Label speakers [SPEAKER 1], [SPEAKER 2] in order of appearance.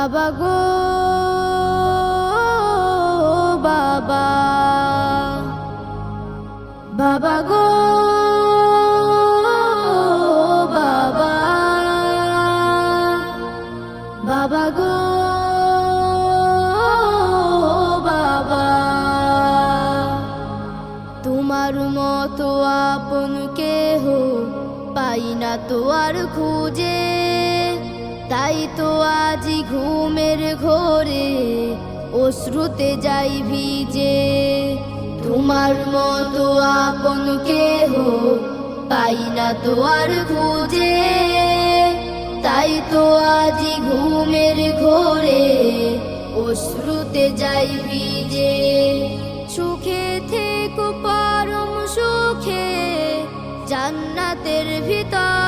[SPEAKER 1] বাবা গো বাবা, বাবা গো বাবা, বাবা গো বাবা। তোমার মতো আপন কেহ পাই না তো আর খুঁজে, তাই তো আজি ঘুমের ঘোরে অশ্রুতে যাই ভিজে। তোমার মতো আপন কেহ পাই না তো আর খুঁজে, তাই তো আজি ঘুমের ঘোরে অশ্রুতে যাই ভিজে। সুখে থেকো পরম সুখে জান্নাতের ভিতর,